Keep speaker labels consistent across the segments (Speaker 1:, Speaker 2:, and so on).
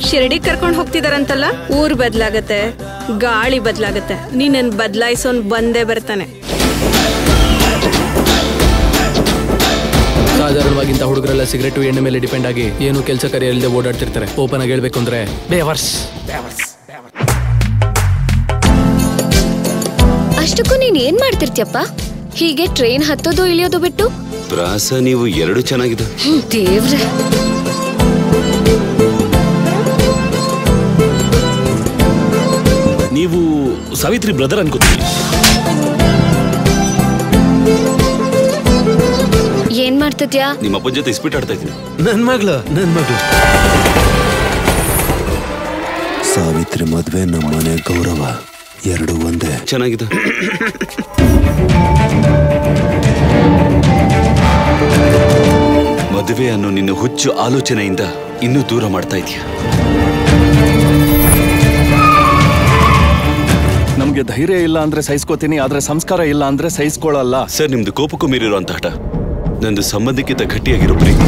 Speaker 1: ಶಿರಡಿ ಕರ್ಕೊಂಡ್ ಹೋಗ್ತಿದಾರಂತಲ್ಲ. ಊರ್ ಬದ್ಲಾಗತ್ತೆ, ಗಾಳಿ ಬದ್ಲಾಗತ್ತೆ, ನೀನನ್ ಬದ್ಲಾಯಿಸೋನ್ ಬಂದೇ ಬರ್ತಾನೆ.
Speaker 2: ಸಾಧಾರಣವಾಗಿಂತ ಹುಡುಗರೆಲ್ಲ ಸಿಗರೇಟು ಎಣ್ಣೆ ಮೇಲೆ ಡಿಪೆಂಡ್ ಆಗಿ ಏನು ಕೆಲಸ ಕಾರ್ಯ ಇಲ್ಲದೆ ಓಡಾಡ್ತಿರ್ತಾರೆ. ಓಪನ್ ಆಗಿ ಹೇಳ್ಬೇಕು ಅಂದ್ರೆ ಬೇವರ್ಸ್.
Speaker 3: ಅಷ್ಟಕ್ಕೂ ನೀನ್ ಏನ್ ಮಾಡ್ತಿರ್ತೀಯಪ್ಪ? ಹೀಗೆ ಟ್ರೈನ್ ಹತ್ತೋದು ಇಳಿಯೋದು ಬಿಟ್ಟು.
Speaker 4: ಪ್ರಾಸ ನೀವು ಎರಡು ಚೆನ್ನಾಗಿದೆ.
Speaker 3: ದೇವ್ರೆ,
Speaker 5: ನೀವು ಸಾವಿತ್ರಿ ಬ್ರದರ್ ಅನ್ಕೋತೀನಿ.
Speaker 3: ಏನ್ ಮಾಡ್ತಿದ್ಯಾ?
Speaker 4: ನಿಮ್ಮ ಅಪ್ಪನ ಜೊತೆ ಇಸ್ಪೀಟ್ ಆಡ್ತಾ ಇದ್ದೀನಿ.
Speaker 2: ನನ್ ಮಗಳು
Speaker 6: ಸಾವಿತ್ರಿ ಮದ್ವೆ ನಮ್ಮ ಮನೆ ಗೌರವ ಎರಡು ಒಂದೇ.
Speaker 4: ಚೆನ್ನಾಗಿದೆ. ಮದುವೆ ಅನ್ನೋ ನಿನ್ನ ಹುಚ್ಚು ಆಲೋಚನೆಯಿಂದ ಇನ್ನೂ ದೂರ ಮಾಡ್ತಾ ಇದೀಯ.
Speaker 5: ನಮ್ಗೆ ಧೈರ್ಯ ಇಲ್ಲ ಅಂದ್ರೆ ಸಹಿಸ್ಕೋತೀನಿ, ಆದ್ರೆ ಸಂಸ್ಕಾರ ಇಲ್ಲ ಅಂದ್ರೆ ಸಹಿಸ್ಕೊಳ್ಳಲ್ಲ.
Speaker 4: ಸರ್, ನಿಮ್ದು ಕೋಪಕ್ಕೂ ಮೀರಿರುವಂತ ಹಠ, ನಂದು ಸಂಬಂಧಕ್ಕಿಂತ ಗಟ್ಟಿಯಾಗಿರೋ ಪ್ರೀತಿ.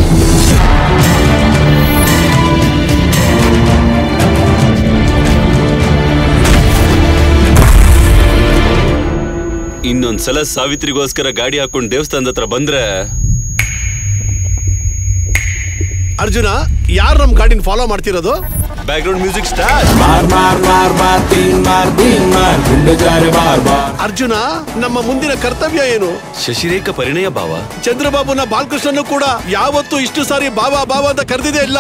Speaker 4: ಇನ್ನೊಂದ್ಸಲ ಸಾವಿತ್ರಿಗೋಸ್ಕರ ಗಾಡಿ ಹಾಕೊಂಡು ದೇವಸ್ಥಾನದ ಹತ್ರ ಬಂದ್ರೆ.
Speaker 7: ಅರ್ಜುನ, ಯಾರು ನಮ್ ಗಾಡಿನ ಫಾಲೋ ಮಾಡ್ತಿರೋದು?
Speaker 4: Back ground music start.
Speaker 7: Arjuna, ನಮ್ಮ ಮುಂದಿನ ಕರ್ತವ್ಯ ಏನು?
Speaker 4: ಶಶಿರೇಖ ಪರಿಣಯ ಭಾವ.
Speaker 7: ಚಂದ್ರಬಾಬುನ ಬಾಲಕೃಷ್ಣನು ಕೂಡ ಯಾವತ್ತೂ ಇಷ್ಟು ಸಾರಿ ಬಾಬಾ ಬಾಬಾ ಅಂತ ಕರೆದಿದೆ ಇಲ್ಲ.